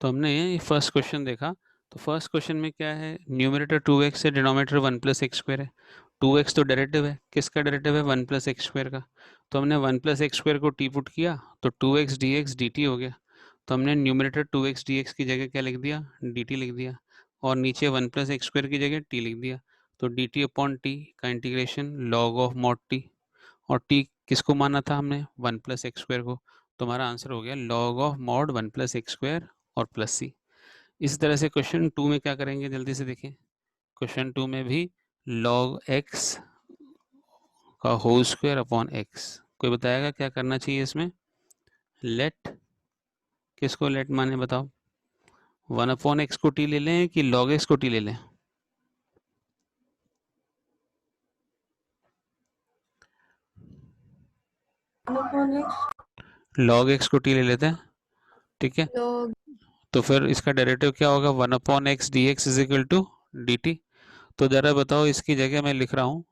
तो हमने ये फर्स्ट क्वेश्चन देखा। तो फर्स्ट क्वेश्चन में क्या है, न्यूमरेटर 2x है, डिनोमिनेटर 1 प्लस एक्स स्क्वायर है। 2x तो डेरिवेटिव है, किसका डेरिवेटिव है, 1 प्लस एक्स स्क्वायर का। तो हमने 1 प्लस एक्स स्क्वायर को टी पुट किया तो 2x dx dt हो गया। तो हमने न्यूमरेटर 2x dx की जगह क्या लिख दिया, dt लिख दिया, और नीचे 1 प्लस एक्स स्क्वायर की जगह t लिख दिया। तो dt अपॉन टी का integration log of mod T, और t किसको माना था हमने, 1 प्लस एक्स स्क्वायर को। तो हमारा आंसर हो गया log of mod 1 plus x square और प्लस सी। इसी तरह से क्वेश्चन 2 में क्या करेंगे, जल्दी से देखें। क्वेश्चन 2 में भी लॉग एक्स का होल स्क्वायर अपॉन एक्स। कोई बताएगा क्या करना चाहिए इसमें। लेट, किसको लेट माने बताओ, 1 अपॉन एक्स को टी ले लें कि लॉग एक्स को टी ले लें। लॉग एक्स को टी ले लेते हैं, ठीक है। log तो फिर इसका डेरिवेटिव क्या होगा, 1 upon x d x is equal to d t. तो ज़रा बताओ, इसकी जगह मैं लिख रहा हूँ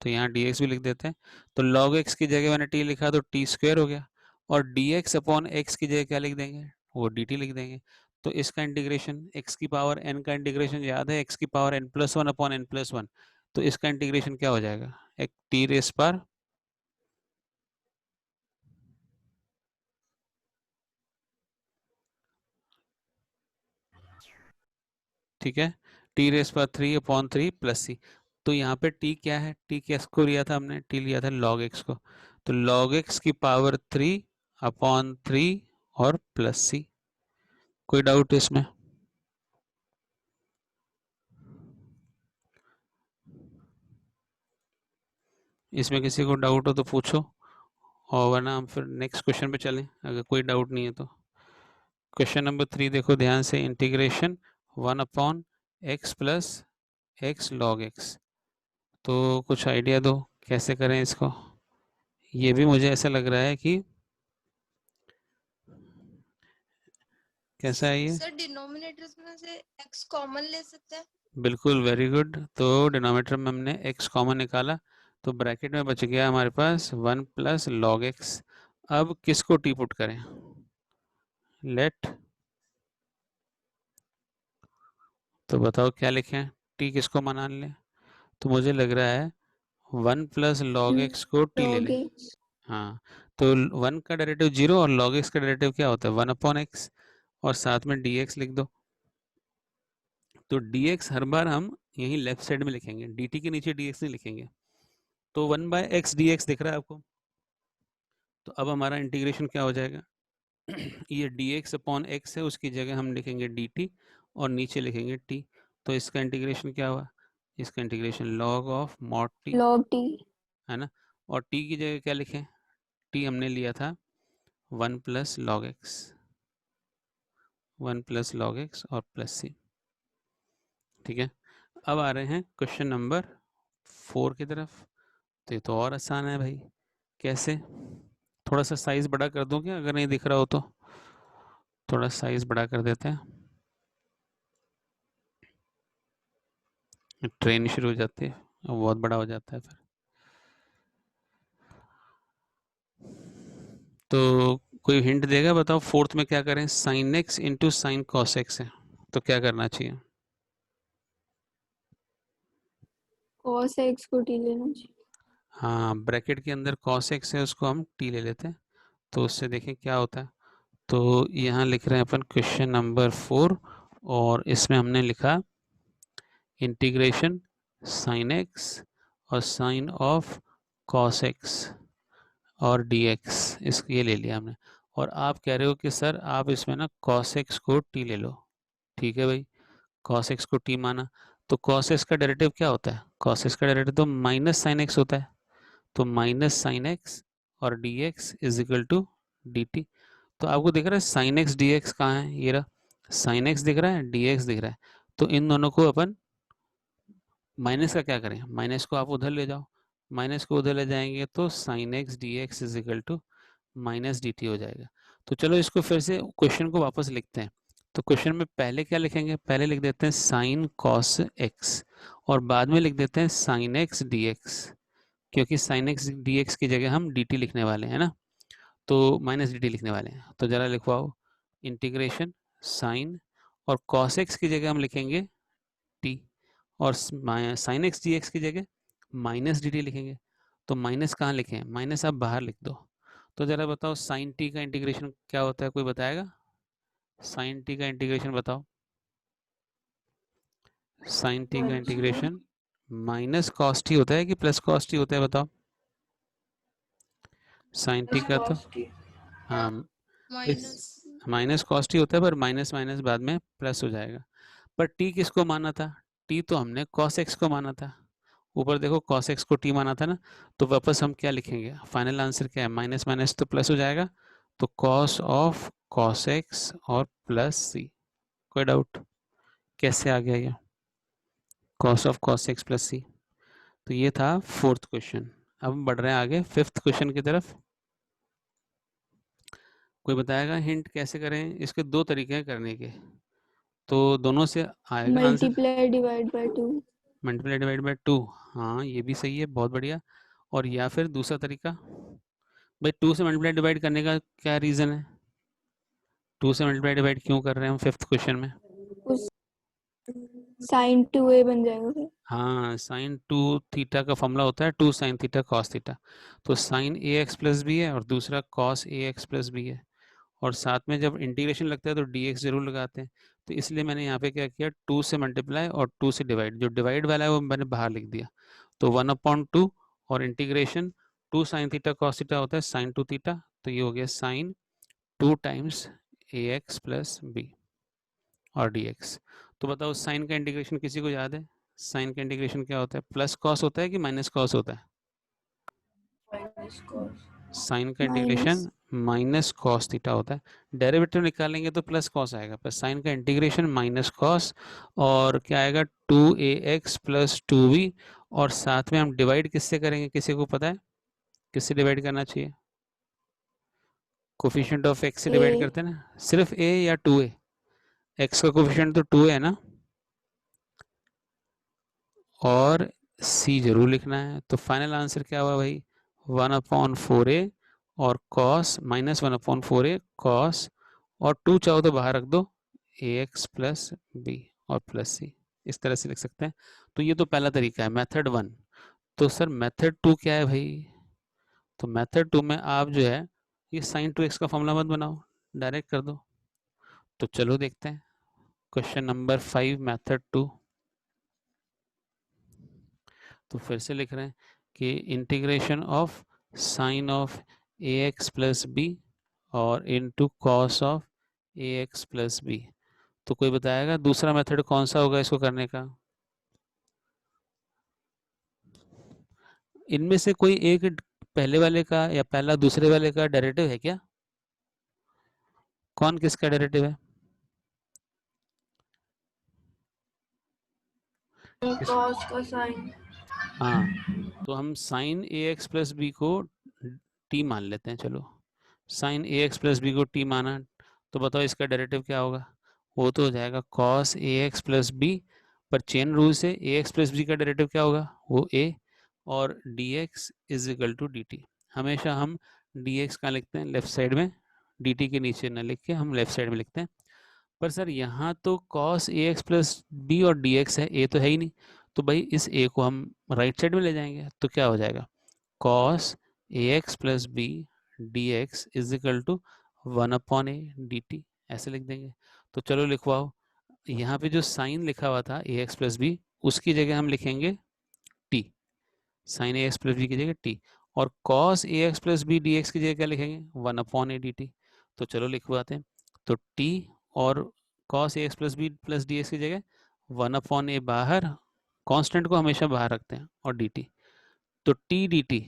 तो यहाँ dx भी लिख देते हैं। तो log x की जगह मैंने t लिखा तो t स्क्वायर हो गया, और dx अपॉन x की जगह क्या लिख देंगे, वो dt लिख देंगे। तो इसका इंटीग्रेशन x की पावर n का इंटीग्रेशन याद है, x की power n plus one upon n plus one. तो इसका इंटीग्रेशन क्या हो जाएगा, एक t रेस पर, ठीक है, टी रेस पर 3 अपॉन 3 प्लस सी। तो यहाँ पे t क्या है, t किसको लिया था हमने, t लिया था log x को। तो log x की पावर 3 अपॉन 3 और प्लस सी। कोई डाउट इसमें। इसमें किसी को डाउट हो तो पूछो, और वरना हम फिर नेक्स्ट क्वेश्चन पे चलें अगर कोई डाउट नहीं है तो। क्वेश्चन नंबर 3 देखो ध्यान से, integration 1 upon x plus x log x. तो कुछ आइडिया दो कैसे करें इसको। ये भी मुझे ऐसा लग रहा है कि, कैसा है ये, सर डिनोमिनेटर्स में से x कॉमन ले सकते हैं। बिल्कुल वेरी गुड। तो डिनोमिनेटर में हमने x कॉमन निकाला, तो ब्रैकेट में बच गया हमारे पास 1 प्लस लॉग एक्स। अब किसको टी पुट करें, लेट, तो बताओ क्या लिखें, टी किसको मान लें। तो मुझे लग रहा है 1 प्लस लॉग एक्स को टी ले log लें। x हाँ, तो 1 का डेरिवेटिव 0 और log x का डेरिवेटिव क्या होता है, 1 अपॉन एक्स, और साथ में dx लिख दो। तो dx हर बार हम यहीं लेफ्ट साइड में लिखेंगे, dt के नीचे dx नहीं लिखेंगे। तो 1 बाय एक्स डी एक्स दिख रहा है आपको। तो अब हमारा इंटीग्रेशन क्या हो जाएगा, ये dx अपॉन एक्स है, उसकी जगह हम लिखेंगे dt, और नीचे लिखेंगे t। तो इसका इंटीग्रेशन क्या हुआ, इसका integration log of mod t, log t है ना। और t की जगह क्या लिखें, t हमने लिया था 1 plus log x, 1 plus log x और प्लस सी, ठीक है। अब आ रहे हैं क्वेश्चन नंबर 4 की तरफ। तो ये तो और आसान है भाई, कैसे, थोड़ा सा साइज बड़ा कर दूं क्या, अगर नहीं दिख रहा हो तो थोड़ा साइज बड़ा कर देते हैं, ट्रेन शुरू हो जाती है और बहुत बड़ा हो जाता है फिर। तो कोई हिंट देगा, बताओ फोर्थ में क्या करें, sine x into sine cos x है, तो क्या करना चाहिए। cos x को t लेना चाहिए। हाँ, ब्रैकेट के अंदर कॉस एक्स है, उसको हम टी ले लेते हैं। तो उससे देखें क्या होता है। तो यहाँ लिख रहे हैं अपन क्वेश्चन नंबर 4, और इसमें हमने लिखा इंटीग्रेशन साइन एक्स और साइन ऑफ कॉस एक्स और dx, इस ये ले लिया हमने। और आप कह रहे हो कि सर आप इसमें ना cos x को t ले लो, ठीक है भाई, cos x को t माना। तो cos x का डेरिवेटिव क्या होता है, cos x का डेरिवेटिव तो माइनस साइन एक्स होता है। तो माइनस साइन एक्स और dx is equal to dt। तो आपको दिख रहा है साइन एक्स डी एक्स कहाँ है, ये रहा, साइन एक्स दिख रहा है, dx दिख रहा है। तो इन दोनों को अपन, माइनस का क्या करें, माइनस को आप उधर ले जाओ, माइनस को उधर ले जाएंगे तो sine x d x is equal to minus d t हो जाएगा। तो चलो इसको फिर से क्वेश्चन को वापस लिखते हैं। तो क्वेश्चन में पहले क्या लिखेंगे, पहले लिख देते हैं साइन कॉस एक्स, और बाद में लिख देते हैं साइन एक्स डी एक्स, क्योंकि साइन एक्स डी एक्स की जगह हम डी टी लिखने वाले हैं ना, तो माइनस डी टी लिखने वाले हैं। तो जरा लिखवाओ, इंटीग्रेशन साइन, और कॉस एक्स की जगह हम लिखेंगे टी, और साइन एक्स डी एक्स की जगह माइनस डी टी लिखेंगे। तो माइनस कहाँ लिखें, माइनस आप बाहर लिख दो। तो जरा बताओ साइन टी का इंटीग्रेशन क्या होता है, कोई बताएगा? साइन टी का इंटीग्रेशन बताओ। साइन टी का इंटीग्रेशन माइनस कॉस टी होता है कि प्लस कॉस टी होता है, बताओ। साइन टी का तो हाँ माइनस कॉस टी होता है, पर माइनस माइनस बाद में प्लस हो जाएगा। पर टी किसको माना था? टी तो हमने कॉस एक्स को माना था। ऊपर देखो कॉस एक्स को टी माना था ना, तो वापस हम क्या लिखेंगे, फाइनल आंसर क्या है, माइनस माइनस तो प्लस हो जाएगा, तो कॉस ऑफ कॉस एक्स और प्लस सी। कोई डाउट कैसे आ गया ये cos of cos x plus c? तो ये था फोर्थ क्वेश्चन। अब हम बढ़ रहे हैं आगे फिफ्थ क्वेश्चन की तरफ। कोई बताएगा हिंट कैसे करें? इसके दो तरीके हैं करने के, तो दोनों से आएगा answer. Multiply divide by 2। Multiply divide by 2, हाँ ये भी सही है, बहुत बढ़िया। और या फिर दूसरा तरीका, भाई 2 से मल्टीप्लाई डिवाइड करने का क्या रीज़न है? 2 से मल्टीप्लाई डिवाइड क्यों कर रहे हैं हम फिफ्थ क्वेश्चन में? उस sin 2a बन जाएगा फिर। हाँ, साइन टू थीटा का फॉर्मूला होता है 2 साइन थीटा कॉस थीटा। तो sign a x plus B है और दूसरा cos a x plus B है, और साथ में जब इंटीग्रेशन लगता है तो डी एक्स जरूर लगाते हैं। तो इसलिए मैंने यहाँ पे क्या किया, 2 से मल्टीप्लाई और 2 से डिवाइड, जो डिवाइड वाला है वो मैंने बाहर लिख दिया। तो 1/2 और integration 2 sine theta cos theta होता है साइन 2 थीटा, तो ये हो गया साइन 2 टाइम्स ए एक्स प्लस बी और डी एक्स। तो बताओ साइन का इंटीग्रेशन किसी को याद है? साइन का इंटीग्रेशन क्या होता है, प्लस कॉस होता है कि माइनस कॉस होता है? साइन का minus integration minus cos theta होता है। डेरिवेटिव निकालेंगे तो प्लस कॉस आएगा, पर साइन का इंटीग्रेशन माइनस कॉस, और क्या आएगा 2ax प्लस 2b, और साथ में हम डिवाइड किससे करेंगे, किसी को पता है किससे डिवाइड करना चाहिए? कोफिशिएंट ऑफ एक्स से डिवाइड a। करते हैं ना, सिर्फ a या 2a? एक्स का कोफिशिएंट तो 2 है ना, और सी जरूर लिखना है। तो फाइनल आंसर क्या हुआ भाई, 1/4a और कॉस माइनस 1/4a कॉस, और 2 चाहो तो बाहर रख दो, ए एक्स प्लस बी और प्लस सी, इस तरह से लिख सकते हैं। तो ये तो पहला तरीका है, मेथड 1। तो सर मेथड 2 क्या है भाई? तो मेथड 2 में आप जो है ये साइन 2x का फॉर्मूला मत बनाओ, डायरेक्ट कर दो। तो चलो देखते हैं क्वेश्चन नंबर 5 मेथड 2। तो फिर से लिख रहे हैं कि integration of sine of a x plus b और into cos of a x plus b. तो कोई बताएगा दूसरा मेथड कौन सा होगा इसको करने का? इनमें से कोई एक पहले वाले का या पहला दूसरे वाले का डेरिवेटिव है क्या? कौन किसका डेरिवेटिव है? कॉस का साइन। हाँ, तो हम sign a x plus b को टी मान लेते हैं, चलो sign a x plus b को टी माना, तो बताओ इसका डेरिवेटिव क्या होगा? वो तो हो जाएगा cos a x plus b, पर चेन रूल से ए एक्स प्लस बी का डेरिवेटिव क्या होगा, वो ए, और d x is equal to d t. हमेशा हम डी एक्स कहाँ लिखते हैं, लेफ्ट साइड में, डी टी के नीचे न लिख के हम लेफ्ट साइड में लिखते हैं। पर सर यहाँ तो cos a x plus b और डी एक्स है, ए तो है ही नहीं, तो भाई इस ए को हम राइट साइड में ले जाएंगे, तो क्या हो जाएगा, cos a x plus b d x is equal to 1/a d t, ऐसे लिख देंगे। तो चलो लिखवाओ, यहाँ पे जो साइन लिखा हुआ था ए एक्स प्लस बी, उसकी जगह हम लिखेंगे t, sine a x plus b की जगह टी, और cos a x plus b d x की जगह क्या लिखेंगे, 1/a डी टी। तो चलो लिखवाते हैं, तो टी और cos a x plus D x की जगह 1/a बाहर, कांस्टेंट को हमेशा बाहर रखते हैं, और डी टी। तो टी डी टी,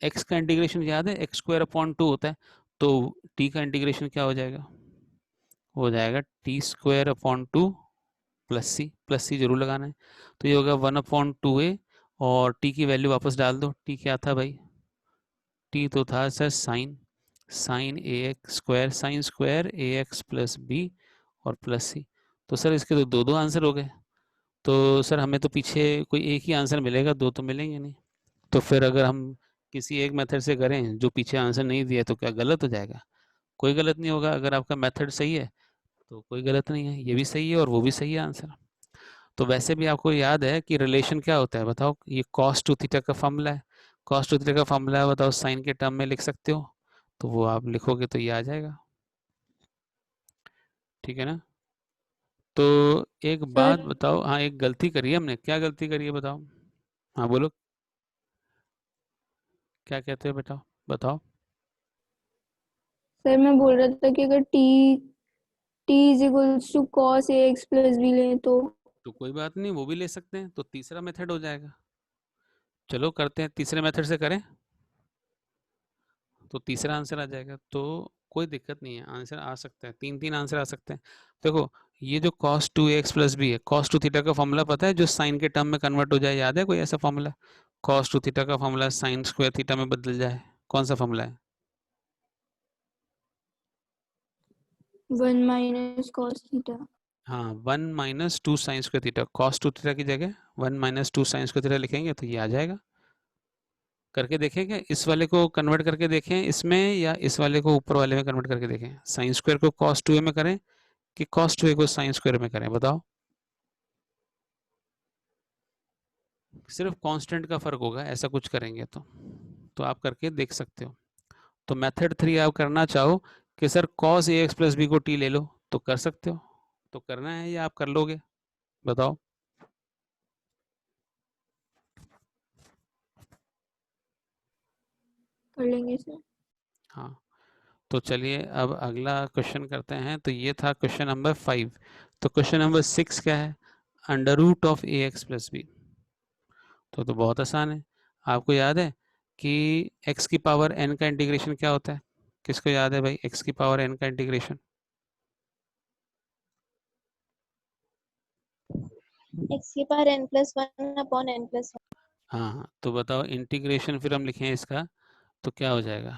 एक्स का इंटीग्रेशन याद है x² / 2 होता है, तो टी का इंटीग्रेशन क्या हो जाएगा, हो जाएगा t² / 2 प्लस सी जरूर लगाना है। तो ये होगा 1/2a, और टी की वैल्यू वापस डाल दो, टी क्या था भाई, टी तो था sir sign, sign a x square, sine square A x plus b और प्लस सी। तो सर इसके तो दो दो आंसर हो गए, तो सर हमें तो पीछे कोई एक ही आंसर मिलेगा, दो तो मिलेंगे नहीं। तो फिर अगर हम किसी एक मेथड से करें जो पीछे आंसर नहीं दिया, तो क्या गलत हो जाएगा? कोई गलत नहीं होगा, अगर आपका मेथड सही है तो कोई गलत नहीं है, ये भी सही है और वो भी सही है आंसर। तो वैसे भी आपको याद है कि रिलेशन क्या होता है, बताओ, ये कॉस टू थीटा का फॉर्मूला है। कॉस टू थीटा का फॉर्मूला है, बताओ साइन के टर्म में लिख सकते हो, तो वो आप लिखोगे तो ये आ जाएगा, ठीक है ना। तो एक बात सर बताओ, हाँ एक गलती करी है हमने, क्या गलती करी है बताओ। हाँ बोलो, क्या कहते हो बेटा, बताओ। सर मैं बोल रहा था कि अगर t is equals to cos a x plus b लें तो। तो कोई बात नहीं, वो भी ले सकते हैं, तो तीसरा मेथड हो जाएगा। चलो करते हैं, तीसरे मेथड से करें, तो तीसरा आंसर आ जाएगा, तो कोई दिक्कत नहीं है, आंसर आ सकता है, तीन तीन आंसर आ सकते हैं। देखो, ये जो cos 2ax प्लस बी है, cos 2 थीटा का फॉर्मूला पता है, जो साइन के टर्म में कन्वर्ट हो जाए, याद है कोई ऐसा फॉर्मूला? cos 2 थीटा का फॉर्मूला साइन स्क्वायर थीटा में बदल जाए, कौन सा फॉर्मूला है? 1 - cos थीटा। हाँ, 1 - 2 sine square theta, cos 2 theta की जगह 1 - 2 साइन स्क्वायर थीटा लिखेंगे तो ये आ जाएगा। करके देखें, क्या इस वाले को कन्वर्ट करके देखें इसमें, या इस वाले को ऊपर वाले में कन्वर्ट करके देखें, साइन स्क्वायर को cos 2a में करें कि cos 2a को साइन स्क्वायर में करें, बताओ। सिर्फ कांस्टेंट का फर्क होगा, ऐसा कुछ करेंगे तो आप करके देख सकते हो। तो मेथड 3 आप करना चाहो कि sir cos ax plus b को t ले लो, तो कर सकते हो, तो करना है या आप कर लोगे, बताओ। कर लेंगे सर। हाँ, तो चलिए अब अगला क्वेश्चन करते हैं। तो ये था क्वेश्चन नंबर 5। तो क्वेश्चन नंबर 6 क्या है? Under root of a x plus b. तो बहुत आसान है, आपको याद है कि x की पावर n का इंटीग्रेशन क्या होता है? किसको याद है भाई, x की पावर n का इंटीग्रेशन? एक्स की पावर n+1/n+1। हाँ हाँ, तो बताओ इंटीग्रेशन फिर हम लिखें इसका, तो क्या हो जाएगा?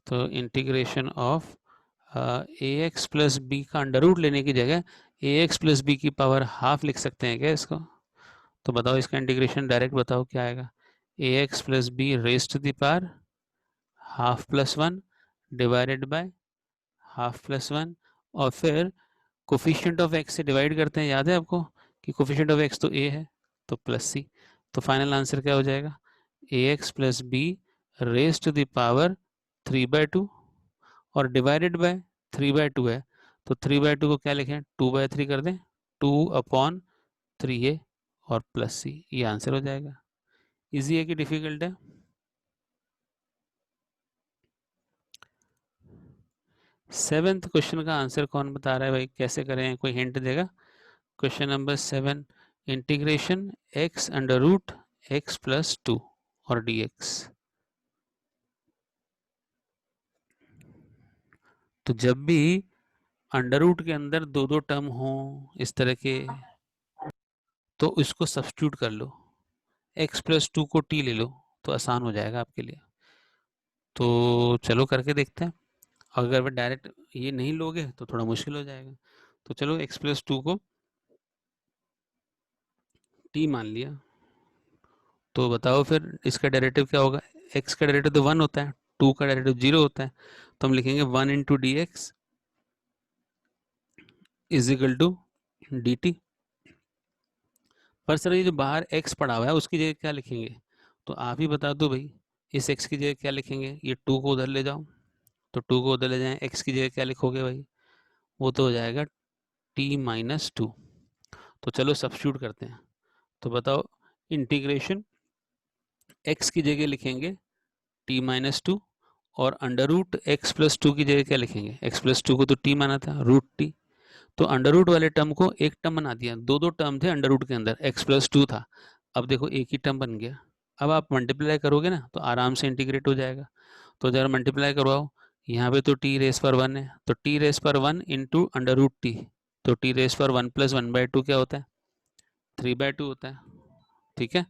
तो integration of a x plus b का अंडर रूट लेने की जगह ए एक्स प्लस बी की पावर हाफ लिख सकते हैं क्या इसको? तो बताओ इसका इंटीग्रेशन डायरेक्ट बताओ क्या आएगा? A x plus b raise to the power half plus one divided by half plus one, और फिर कोफिशिएंट ऑफ एक्स से डिवाइड करते हैं, याद है आपको कि कोफिशिएंट ऑफ एक्स तो ए है, तो प्लस सी। तो फाइनल आंसर क्या हो जाएगा? A x plus b raise to the power 3/2, और डिवाइडेड बाय 3/2 है, तो 3/2 को क्या लिखें, 2/3 कर दें, 2/3a और प्लस सी, ये आंसर हो जाएगा। इजी है कि डिफिकल्ट है? सेवेंथ क्वेश्चन का आंसर कौन बता रहा है भाई, कैसे करें, कोई हिंट देगा? Question number 7, integration x under root x plus 2 और dx। तो जब भी अंडर रूट के अंदर दो दो टर्म हो इस तरह के, तो इसको सब्स्टिट्यूट कर लो, x प्लस 2 को t ले लो, तो आसान हो जाएगा आपके लिए। तो चलो करके देखते हैं, अगर वह डायरेक्ट ये नहीं लोगे तो थोड़ा मुश्किल हो जाएगा। तो चलो x प्लस 2 को t मान लिया, तो बताओ फिर इसका डेरिवेटिव क्या होगा? x का डेरिवेटिव तो 1 होता है, 2 का डेरिवेटिव 0 होता है, तो हम लिखेंगे 1 into d x is equal to d t. पर सर ये जो बाहर x पड़ा हुआ है उसकी जगह क्या लिखेंगे, तो आप ही बता दो भाई, इस x की जगह क्या लिखेंगे? ये 2 को उधर ले जाओ, तो 2 को उधर ले जाएं, x की जगह क्या लिखोगे भाई? वो तो हो जाएगा t-2। तो चलो सब्स्टिट्यूट करते हैं, तो बताओ इंटीग्रेशन x की जगह लिखेंगे t-2, और अंडर रूट एक्स प्लस 2 की जगह क्या लिखेंगे? x प्लस 2 को तो t माना था, रूट टी, तो अंडर रूट वाले टर्म को एक टर्म बना दिया, दो दो टर्म थे अंडर रूट के अंदर, x प्लस 2 था, अब देखो एक ही टर्म बन गया। अब आप मल्टीप्लाई करोगे ना तो आराम से इंटीग्रेट हो जाएगा। तो जरा मल्टीप्लाई करवाओ, यहाँ पे तो टी रेस पर 1 है, तो टी रेस पर 1 इंटू अंडर रूट टी, तो टी रेस पर 1 प्लस 1/2 क्या होता है? 3/2 होता है, ठीक है।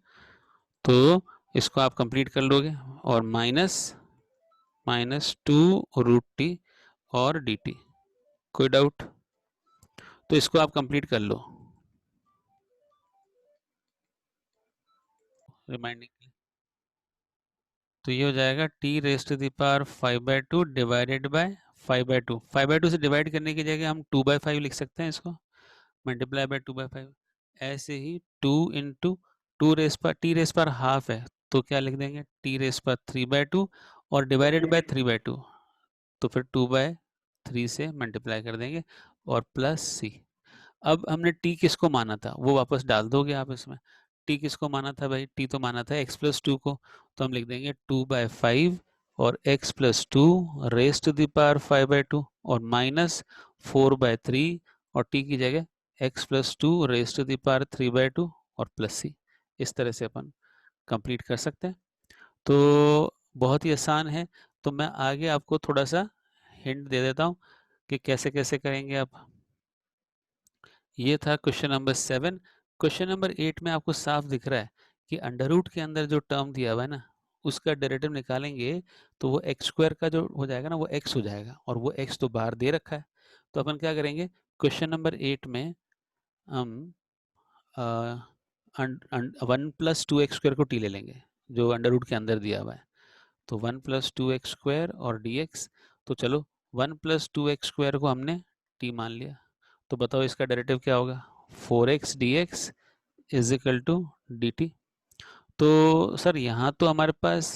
तो इसको आप कंप्लीट कर लोगे, और -2 रूट टी और डी टी। कोई डाउट? तो इसको आप कंप्लीट कर लो रिमाइंडिंग के लिए। तो ये हो जाएगा t raise to the power 5/2 divided by 5/2, 5/2 से डिवाइड करने की जगह हम 2/5 लिख सकते हैं इसको, मल्टीप्लाई बाय 2/5। ऐसे ही 2 इंटू टू रेस पर टी रेस पर हाफ है तो क्या लिख देंगे, टी रेस पर 3/2 और डिवाइडेड बाय 3/2, तो फिर 2/3 से मल्टीप्लाई कर देंगे और प्लस सी। अब हमने टी किसको माना था वो वापस डाल दोगे आप इसमें। टी किसको माना था भाई, टी तो माना था x+2 को, तो हम लिख देंगे 2/5 और x+2 race to the power 5/2 और माइनस 4/3 और टी की जगह x+2 race to the power 3/2 और प्लस सी। इस तरह से अपन कंप्लीट कर सकते हैं। तो बहुत ही आसान है। तो मैं आगे आपको थोड़ा सा हिंट दे देता हूँ कि कैसे कैसे करेंगे आप। ये था क्वेश्चन नंबर 7। क्वेश्चन नंबर 8 में आपको साफ दिख रहा है कि अंडर रूट के अंदर जो टर्म दिया हुआ है ना उसका डेरिवेटिव निकालेंगे तो वो एक्स स्क्वायर का जो हो जाएगा ना वो एक्स हो जाएगा, और वो एक्स तो बाहर दे रखा है। तो अपन क्या करेंगे, क्वेश्चन नंबर 8 में हम 1+2x² को टी ले लेंगे जो अंडर रूट के अंदर दिया हुआ है। तो 1+2x² और dx, तो चलो 1+2x² को हमने टी मान लिया। तो बताओ इसका डेरिवेटिव क्या होगा, 4x dx is equal to dt। तो सर यहाँ तो हमारे पास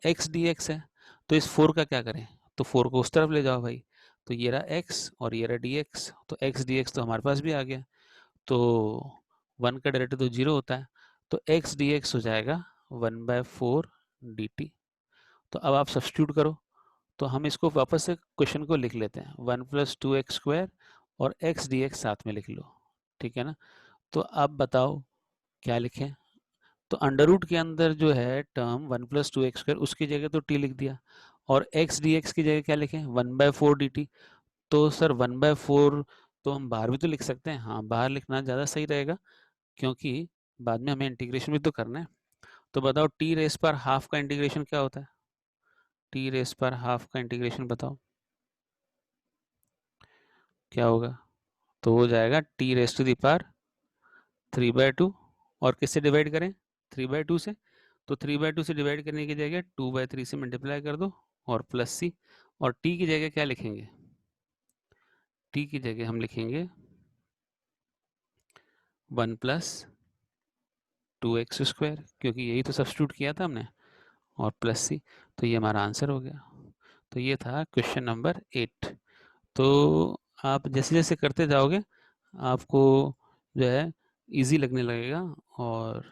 x dx है, तो इस 4 का क्या करें, तो 4 को उस तरफ ले जाओ भाई। तो ये रहा x और ये रहा dx, तो x dx तो हमारे पास भी आ गया। तो 1 का डेरिवेटिव तो 0 होता है, तो x dx हो जाएगा 1/4 dt। तो अब आप सब्स्टिट्यूट करो, तो हम इसको वापस से क्वेश्चन को लिख लेते हैं, 1+2x² और x dx साथ में लिख लो, ठीक है ना। तो अब बताओ क्या लिखें। तो अंडर रूट के अंदर जो है टर्म 1+2x² उसकी जगह तो t लिख दिया, और x dx की जगह क्या लिखें, 1/4 dt। तो सर 1/4 तो हम बाहर भी तो लिख सकते हैं, हाँ बाहर लिखना ज़्यादा सही रहेगा क्योंकि बाद में हमें इंटीग्रेशन भी तो करना है। तो बताओ टी रेस पर हाफ का इंटीग्रेशन क्या होता है, टी रेस पर हाफ का इंटीग्रेशन बताओ क्या होगा। तो हो जाएगा t raise to the power 3/2, और किससे डिवाइड करें, 3/2 से। तो 3/2 से डिवाइड करने की जगह 2/3 से मल्टीप्लाई कर दो और प्लस सी। और टी की जगह क्या लिखेंगे, टी की जगह हम लिखेंगे 1+2x², क्योंकि यही तो सब्स्टिट्यूट किया था हमने, और प्लस सी। तो ये हमारा आंसर हो गया। तो ये था क्वेश्चन नंबर 8। तो आप जैसे जैसे करते जाओगे आपको जो है इजी लगने लगेगा। और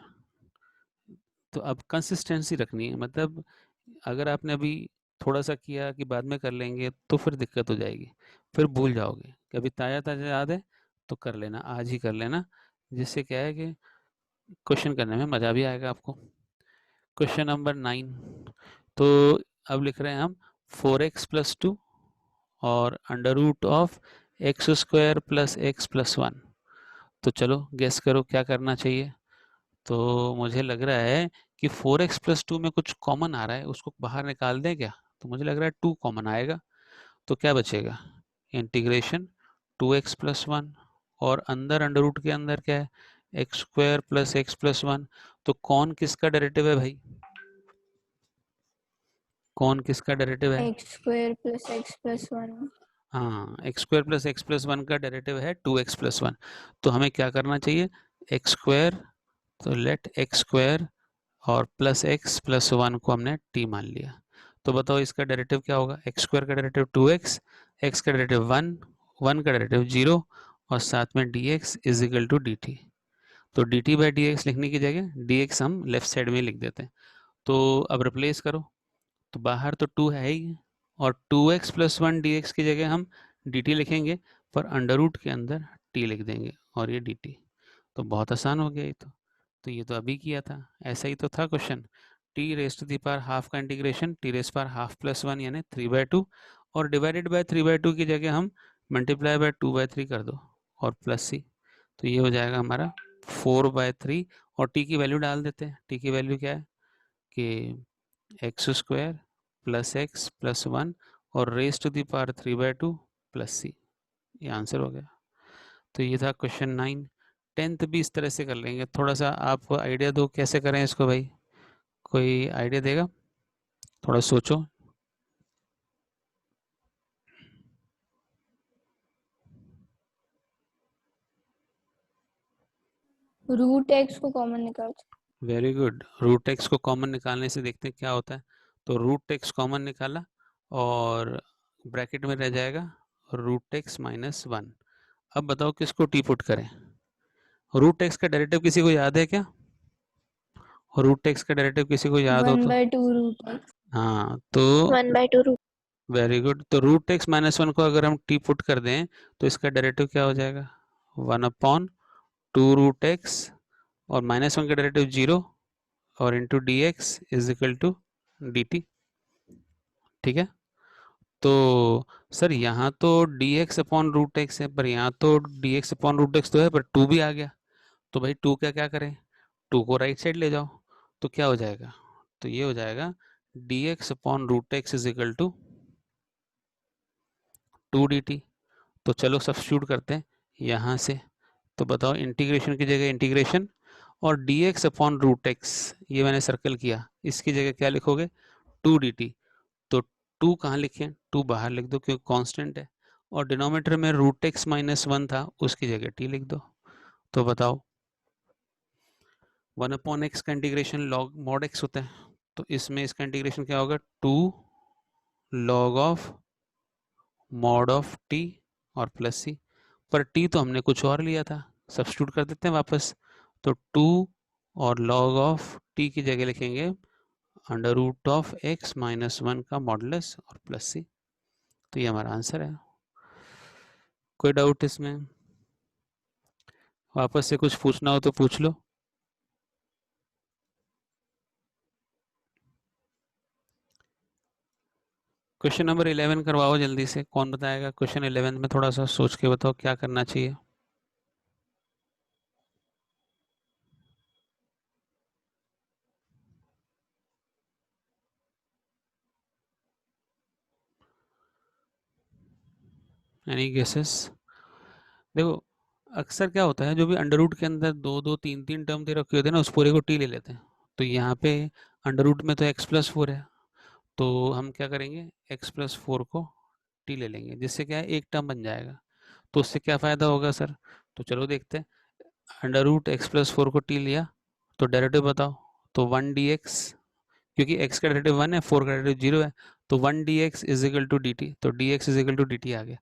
तो अब कंसिस्टेंसी रखनी है, मतलब अगर आपने अभी थोड़ा सा किया कि बाद में कर लेंगे तो फिर दिक्कत हो जाएगी, फिर भूल जाओगे। कभी ताज़ा ताज़ा याद है तो कर लेना, आज ही कर लेना, जिससे क्या है कि क्वेश्चन करने में मज़ा भी आएगा आपको। Question number 9। तो अब लिख रहे हैं हम 4x+2 और under root of x² + x+1। तो चलो गेस करो क्या करना चाहिए। तो मुझे लग रहा है कि 4x+2 में कुछ कॉमन आ रहा है, उसको बाहर निकाल दें क्या। तो मुझे लग रहा है 2 कॉमन आएगा, तो क्या बचेगा, इंटीग्रेशन 2x+1, और अंदर अंडर रूट के अंदर क्या है, x² + x+1। तो कौन किसका डेरिवेटिव है भाई, कौन किसका डेरिवेटिव है, x² + x+1। हाँ x² + x+1 का डेरिवेटिव है 2x+1। तो हमें क्या करना चाहिए, x², तो लेट x² और +x+1 को हमने t मान लिया। तो बताओ इसका डेरिवेटिव क्या होगा, x² का डेरिवेटिव 2x, x का डेरिवेटिव 1, 1 का डेरिवेटिव 0, और साथ में dx is equal to dt। तो dt/dx लिखने की जगह dx हम लेफ्ट साइड में लिख देते हैं। तो अब रिप्लेस करो, तो बाहर तो 2 है ही, और 2x+1 dx की जगह हम dt लिखेंगे, पर अंडर रूट के अंदर t लिख देंगे और ये dt। तो बहुत आसान हो गया ये तो ये तो अभी किया था, ऐसा ही तो था question. T raise to the power half का integration t raise power half +1 यानी 3/2, और डिवाइडेड बाय 3/2 की जगह हम मल्टीप्लाई बाय 2/3 कर दो और प्लस सी। तो ये हो जाएगा हमारा 4/3, और टी की वैल्यू डाल देते हैं। टी की वैल्यू क्या है कि x² + x+1 और raise to the power 3/2 plus c. ये आंसर हो गया। तो ये था क्वेश्चन 9। 10th भी इस तरह से कर लेंगे, थोड़ा सा आप आइडिया दो कैसे करें इसको भाई, कोई आइडिया देगा, थोड़ा सोचो। रूट एक्स को कॉमन निकाल सकते। वेरी गुड, रूट एक्स को कॉमन निकालने से देखते हैं क्या होता है। तो रूट एक्स कॉमन निकाला और ब्रैकेट में रह जाएगा रूट एक्स माइनस 1। अब बताओ किसको टी पुट करें। रूट एक्स का डेरिवेटिव किसी को याद है क्या? रूट एक्स का डेरिवेटिव किसी को याद हो तो 1/2 रूट एक्स। हाँ, तो 1/2 रूट। Very good. तो रूट एक्स माइनस 1 को अगर हम टी पुट कर दें तो इसका डेरिवेटिव क्या हो जाएगा? 1/2 रूट एक्स और माइनस 1 का डेरिवेटिव 0 और into d x is equal to d t. ठीक है, तो सर यहाँ तो d x upon root x है, पर यहाँ तो d x upon root x तो है, पर 2 भी आ गया। तो भाई 2 का क्या करें? 2 को राइट साइड ले जाओ। तो क्या हो जाएगा? तो ये हो जाएगा d x upon root x is equal to 2 d t. तो चलो सब्स्टिट्यूट करते हैं यहाँ से। तो बताओ, इंटीग्रेशन की जगह इंटीग्रेशन और d x upon root x ये मैंने सर्कल किया, इसकी जगह क्या लिखोगे? 2 डी टी। तो 2 कहाँ लिखें? 2 बाहर लिख दो क्योंकि कांस्टेंट है, और डिनोमिनेटर में रूट एक्स माइनस 1 था, उसकी जगह टी लिख दो। तो बताओ, 1 अपॉन एक्स का इंटीग्रेशन लॉग मॉड एक्स होता है, तो इसमें इसका इंटीग्रेशन क्या होगा? 2 log of mod of T और प्लस सी। पर टी तो हमने कुछ और लिया था, सब्स्टिट्यूट कर देते हैं वापस। तो 2 और लॉग ऑफ टी की जगह लिखेंगे under root of x minus 1 का मॉडुलस और प्लस सी। तो ये हमारा आंसर है। कोई डाउट इसमें? वापस से कुछ पूछना हो तो पूछ लो। क्वेश्चन नंबर 11 करवाओ जल्दी से। कौन बताएगा क्वेश्चन 11 में? थोड़ा सा सोच के बताओ क्या करना चाहिए। Any guesses? देखो, अक्सर क्या होता है, जो भी अंडर रूट के अंदर 2 2 3 3 टर्म दे रखे होते हैं ना, उस पूरे को टी ले लेते हैं। तो यहाँ पे अंडर रूट में तो x प्लस 4 है, तो हम क्या करेंगे? x प्लस 4 को टी ले लेंगे, जिससे क्या है, एक टर्म बन जाएगा। तो उससे क्या फ़ायदा होगा सर? तो चलो देखते हैं। अंडर रूट एक्स प्लस 4 को टी लिया, तो डेरिवेटिव बताओ। तो 1 डी एक्स, क्योंकि x का डेरिवेटिव 1 है, 4 का डेरिवेटिव 0 है, तो 1 d x is equal to d t. तो d x is equal to d t आ गया।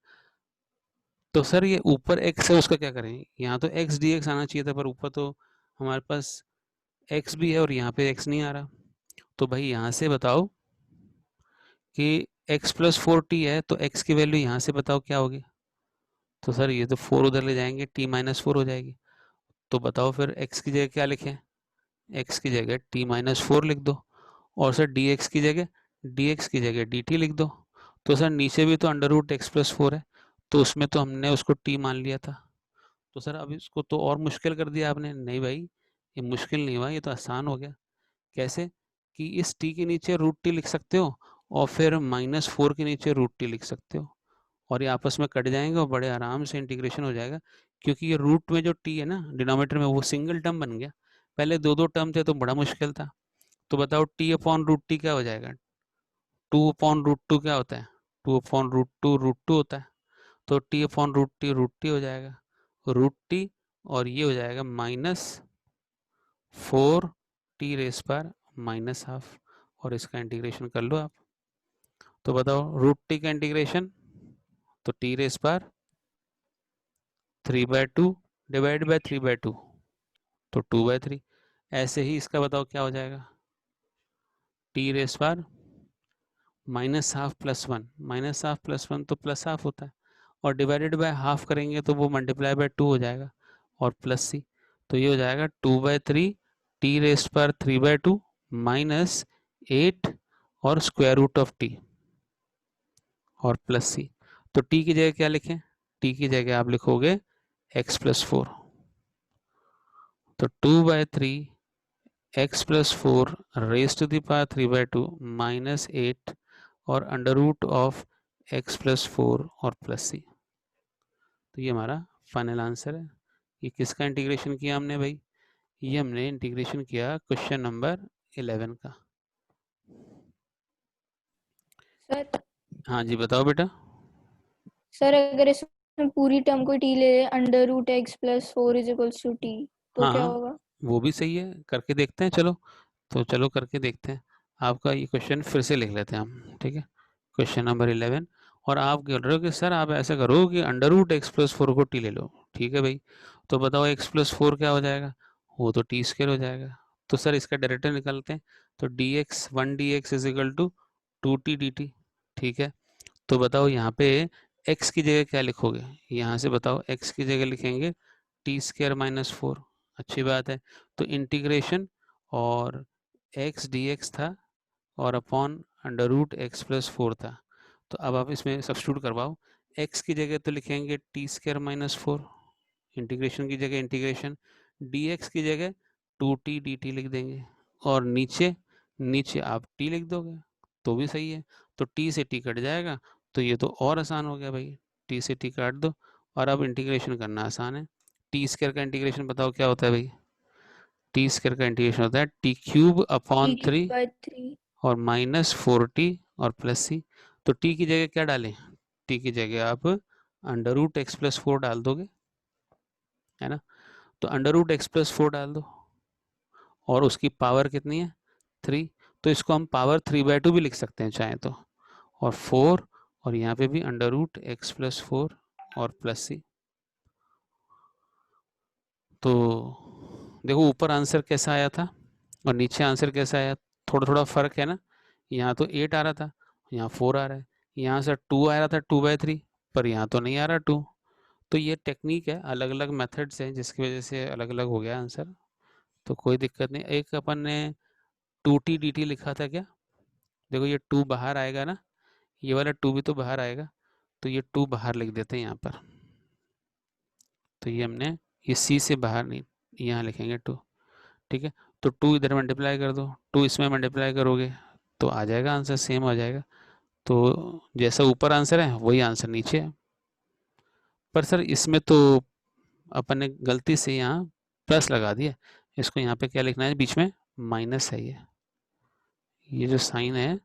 तो सर ये ऊपर x है, उसका क्या करें? यहाँ तो x डी एक्स आना चाहिए था, पर ऊपर तो हमारे पास x भी है और यहाँ पे x नहीं आ रहा। तो भाई यहाँ से बताओ कि x प्लस 4t है, तो x की वैल्यू यहाँ से बताओ क्या होगी? तो सर ये तो 4 उधर ले जाएंगे, t माइनस 4 हो जाएगी। तो बताओ फिर x की जगह क्या लिखें? x की जगह t माइनस 4 लिख दो, और सर dx की जगह dt लिख दो। तो सर नीचे भी तो अंडर रूट एक्स प्लस 4 है, तो उसमें तो हमने उसको t मान लिया था। तो सर अब इसको तो और मुश्किल कर दिया आपने। नहीं भाई, ये मुश्किल नहीं हुआ, ये तो आसान हो गया। कैसे? कि इस t के नीचे रूट टी लिख सकते हो, और फिर माइनस 4 के नीचे रूट टी लिख सकते हो, और ये आपस में कट जाएंगे और बड़े आराम से इंटीग्रेशन हो जाएगा। क्योंकि ये रूट में जो टी है ना डिनोमिनेटर में, वो सिंगल टर्म बन गया। पहले 2 2 टर्म थे तो बड़ा मुश्किल था। तो बताओ टी अपॉन रूट टी क्या हो जाएगा? 2 अपॉन रूट टू क्या होता है? 2 अपॉन रूट टू होता है। तो टी अपॉन रूट टी हो जाएगा, रूट टी, और ये हो जाएगा माइनस 4 टी रेस पर माइनस हाफ, और इसका इंटीग्रेशन कर लो आप। तो बताओ रूट टी का इंटीग्रेशन, तो टी रेस पर 3/2 डिवाइड बाय 3/2, तो 2/3। ऐसे ही इसका बताओ क्या हो जाएगा? टी रेस पर minus half plus 1, minus half plus 1 तो प्लस हाफ होता है, और डिवाइडेड बाय हाफ करेंगे तो वो मल्टीप्लाई बाय 2 हो जाएगा, और प्लस सी। तो ये हो जाएगा 2/3 टी रेस पर 3/2 माइनस 8 और स्क्वायर रूट ऑफ टी और प्लस सी। तो टी की जगह क्या लिखें? टी की जगह आप लिखोगे x प्लस 4। तो 2/3 x plus 4 raise to the power 3/2 minus 8 और under root of x plus 4 और प्लस सी। तो ये हमारा फाइनल आंसर है। ये किसका इंटीग्रेशन किया हमने भाई? ये हमने इंटीग्रेशन किया क्वेश्चन नंबर 11 का। सर हाँ जी, बताओ बेटा। सर अगर इसमें पूरी टर्म को टी ले under root x plus 4 is equals to t. तो क्या हाँ होगा? वो भी सही है, करके देखते हैं चलो। तो चलो करके देखते हैं। आपका ये क्वेश्चन फिर से लिख लेते हैं हम, ठीक है। Question number 11। और आप कह रहे हो कि सर आप ऐसा करो कि under root x plus four को टी ले लो, ठीक है भाई। तो बताओ एक्स प्लस फोर क्या हो जाएगा, वो तो टी स्क्वायर हो जाएगा। तो सर इसका डायरेक्टर निकालते हैं। तो d x one d x is equal to two t d t, ठीक है। तो बताओ यहाँ पे x की जगह क्या लिखोगे, यहाँ से बताओ x की जगह लिखेंगे टी स्क्वायर माइनस फोर, अच्छी बात है। तो इंटीग्रेशन और x dx था और upon under root x plus four था। तो अब आप इसमें सब्स्टिट्यूट करवाओ, x की जगह तो लिखेंगे T square minus four, integration की जगह इंटीग्रेशन, dx की जगह टू टी डी टी लिख देंगे, और नीचे नीचे आप t लिख दोगे तो भी सही है। तो t से t कट जाएगा, तो ये तो और आसान हो गया भाई, t से t काट दो और अब इंटीग्रेशन करना आसान है। टी स्क्वायर का इंटीग्रेशन बताओ क्या होता है भाई, टी स्क्वायर का इंटीग्रेशन होता है T cube upon T 3 cube by 3। और माइनस फोर टी और प्लस सी। तो टी की जगह क्या डालें, टी की जगह आप under root x plus four डाल दोगे, है ना। तो under root x plus four डाल दो और उसकी पावर कितनी है, थ्री। तो इसको हम पावर थ्री बाय टू भी लिख सकते हैं चाहे तो, और फोर, और यहाँ पे भी under root x plus four और प्लस सी। तो देखो ऊपर आंसर कैसा आया था और नीचे आंसर कैसा आया, थोड़ा थोड़ा फर्क है ना। यहाँ तो 8 आ रहा था, यहाँ 4 आ रहा है। यहाँ से 2 आ रहा था 2/3, पर यहाँ तो नहीं आ रहा 2। तो ये टेक्निक है, अलग अलग मेथड्स हैं जिसकी वजह से अलग अलग हो गया आंसर। तो कोई दिक्कत नहीं। एक अपन ने टू टी डी टी लिखा था क्या, देखो ये 2 बाहर आएगा ना, ये वाला 2 भी तो बाहर आएगा, तो ये 2 बाहर लिख देते हैं यहाँ पर। तो ये हमने ये सी से बाहर नहीं, यहाँ लिखेंगे 2, ठीक है। तो 2 इधर मल्टीप्लाई कर दो, 2 इसमें मल्टीप्लाई करोगे तो आ जाएगा आंसर, सेम आ जाएगा। तो जैसा ऊपर आंसर है वही आंसर नीचे है। पर सर इसमें तो अपन ने गलती से यहाँ प्लस लगा दिया, इसको यहाँ पे क्या लिखना है, बीच में माइनस है। ये जो साइन है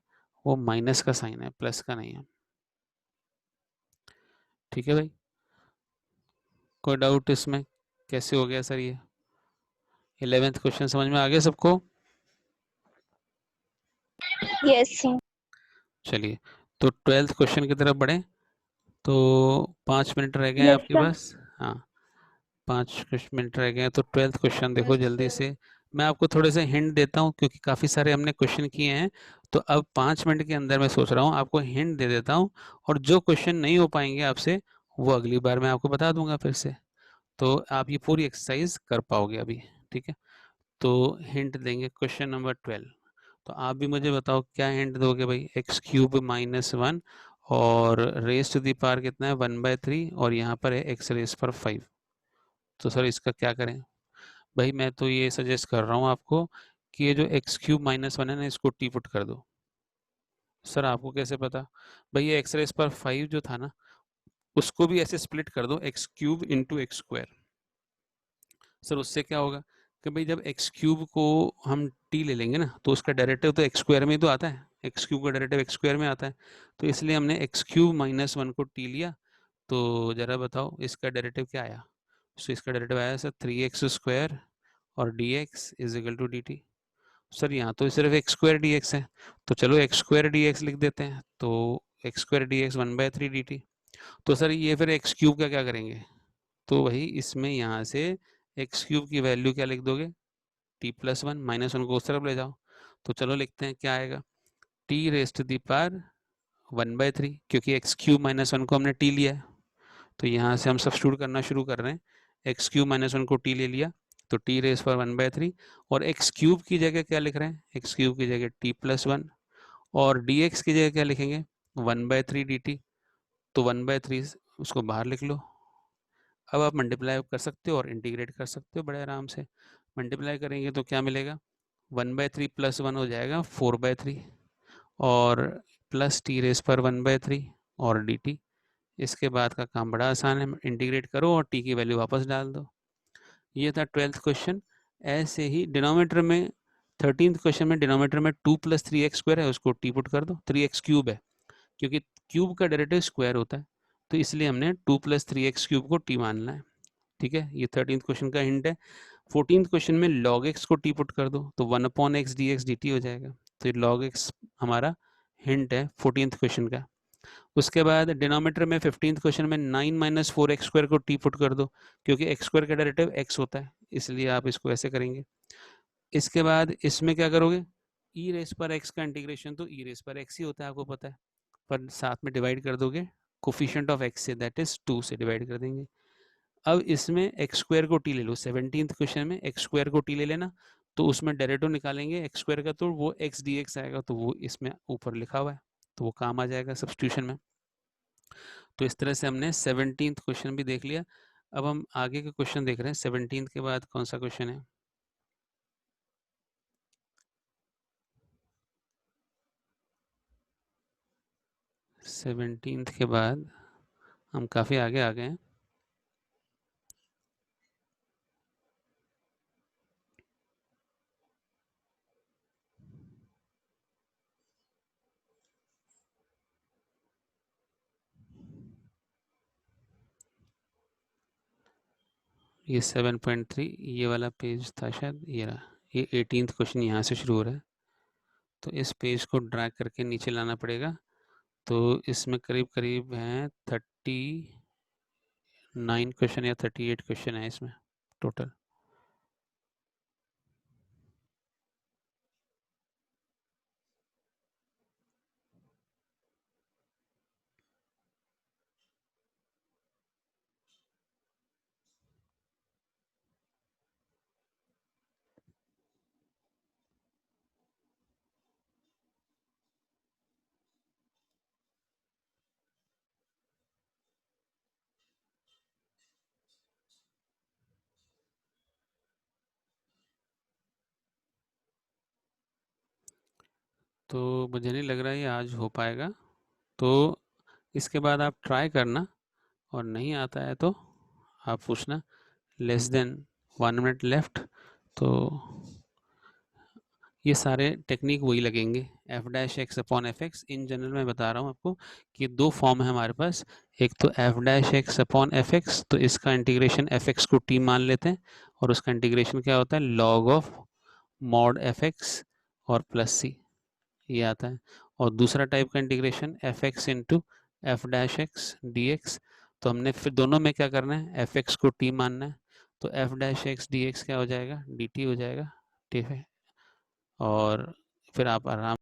वो माइनस का साइन है, प्लस का नहीं है, ठीक है भाई। कोई डाउट इसमें, कैसे हो गया सर ये 11th क्वेश्चन समझ में आ गया सबको। Yes, sir. चलिए तो 12th क्वेश्चन की तरफ बढ़े। तो 5 मिनट रह गए हैं Yes, आपके sir. पास, हाँ 5 मिनट रह गए हैं। तो 12th क्वेश्चन देखो जल्दी से। मैं आपको थोड़े से हिंट देता हूँ क्योंकि काफ़ी सारे हमने क्वेश्चन किए हैं। तो अब 5 मिनट के अंदर मैं सोच रहा हूँ आपको हिंट दे देता हूँ, और जो क्वेश्चन नहीं हो पाएंगे आपसे वो अगली बार मैं आपको बता दूंगा फिर से। तो आप ये पूरी एक्सरसाइज कर पाओगे अभी, ठीक है। तो हिंट देंगे क्वेश्चन नंबर 12। तो आप भी मुझे बताओ क्या हिंट दोगे भाई, एक्स क्यूब माइनस वन और रेस टू दी पावर कितना है 1/3, और यहाँ पर है एक्स रेस पर 5। तो सर इसका क्या करें भाई, मैं तो ये सजेस्ट कर रहा हूँ आपको कि ये जो एक्स क्यूब माइनस वन है ना, इसको टी पुट कर दो। सर आपको कैसे पता भाई, ये एक्स रेस पर 5 जो था ना, उसको भी ऐसे स्प्लिट कर दो x cube into x square. Sir उससे क्या होगा कि भाई जब एक्स क्यूब को हम टी ले लेंगे ना, तो उसका डेरिवेटिव तो एक्स स्क्वायर में ही तो आता है, एक्स क्यूब का डेरिवेटिव एक्स स्क्वायर में आता है। तो इसलिए हमने एक्स क्यूब माइनस वन को टी लिया। तो जरा बताओ इसका डेरिवेटिव क्या आया। सो इसका डेरिवेटिव आया सर 3x² और d x is equal to d t. Sir यहाँ तो सिर्फ एक्स स्क्वायर डी एक्स है, तो चलो एक्स स्क्वायर डी एक्स लिख देते हैं। तो x square D x 1/3 D t. तो सर ये फिर एक्स क्यूब का क्या करेंगे, तो वही इसमें यहाँ से एक्स क्यूब की वैल्यू क्या लिख दोगे, T plus one, minus one को उस तरफ ले जाओ। तो चलो लिखते हैं क्या आएगा, t raise to the power 1/3, क्योंकि एक्स क्यूब माइनस वन को हमने टी लिया है। तो यहाँ से हम सब्स्टिट्यूट करना शुरू कर रहे हैं, एक्स क्यूब माइनस वन को टी ले लिया, तो टी रेस पर 1/3, और एक्स क्यूब की जगह क्या लिख रहे हैं, एक्स क्यूब की जगह टी प्लस वन, और डी एक्स की जगह क्या लिखेंगे 1/3 डी टी। तो 1/3 उसको बाहर लिख लो। अब आप मल्टीप्लाई कर सकते हो और इंटीग्रेट कर सकते हो बड़े आराम से। मल्टीप्लाई करेंगे तो क्या मिलेगा, 1/3 प्लस वन हो जाएगा 4/3, और प्लस टी रेस पर 1/3 और डी टी। इसके बाद का काम बड़ा आसान है, इंटीग्रेट करो और टी की वैल्यू वापस डाल दो। ये था 12th क्वेश्चन। ऐसे ही डिनोमीटर में 13th क्वेश्चन में डिनोमीटर में 2 + 3x² है, उसको टी पुट कर दो, 3x³ है क्योंकि क्यूब का डेरिवेटिव स्क्वायर होता है, तो इसलिए हमने 2 + 3x³ को टी मानना है, ठीक है। ये 13th क्वेश्चन का हिंट है। 14th क्वेश्चन में log x को टी पुट कर दो तो 1/x dx dt हो जाएगा। तो ये log x हमारा हिंट है 14th क्वेश्चन का। उसके बाद डिनोमिनेटर में 15th क्वेश्चन में 9 - 4x² को टी पुट कर दो, क्योंकि x² का डेरिवेटिव x होता है, इसलिए आप इसको ऐसे करेंगे। इसके बाद इसमें क्या करोगे, e रेस पर x का इंटीग्रेशन तो e रेस पर x ही होता है, आपको पता है, पर साथ में डिवाइड कर दोगे कोफिशिएंट ऑफ x से, दैट इज 2 से डिवाइड कर देंगे। अब इसमें x² को t ले लो, 17th क्वेश्चन में x² को t ले लेना, तो उसमें डेरिवेटिव निकालेंगे x² का, तो वो x dx आएगा, तो वो इसमें ऊपर लिखा हुआ है, तो वो काम आ जाएगा सब्स्टिट्यूशन में। तो इस तरह से हमने 17th क्वेश्चन भी देख लिया। अब हम आगे के क्वेश्चन देख रहे हैं। 17th के बाद कौन सा क्वेश्चन है? सेवनटीन्थ के बाद हम काफ़ी आगे आ गए हैं। ये 7.3 ये वाला पेज था शायद, ये रहा। ये 18th क्वेश्चन यहाँ से शुरू हो रहा है, तो इस पेज को ड्रैग करके नीचे लाना पड़ेगा। तो इसमें करीब करीब हैं 39 क्वेश्चन या 38 क्वेश्चन है इसमें टोटल। तो मुझे नहीं लग रहा है ये आज हो पाएगा, तो इसके बाद आप ट्राई करना, और नहीं आता है तो आप पूछना। Less than 1 minute left. तो ये सारे टेक्निक वही लगेंगे, f'(x/f(x). इन जनरल मैं बता रहा हूँ आपको कि दो फॉर्म है हमारे पास। एक तो f'(x/f(x), तो इसका इंटीग्रेशन fx को t मान लेते हैं, और उसका इंटीग्रेशन क्या होता है, log ऑफ mod fx और प्लस c, ये आता है। और दूसरा टाइप का integration fx into f'(x) dx। तो हमने फिर दोनों में क्या करना है, fx को t मानना है, तो f'(x) dx क्या हो जाएगा, dt हो जाएगा, ठीक है। और फिर आप आराम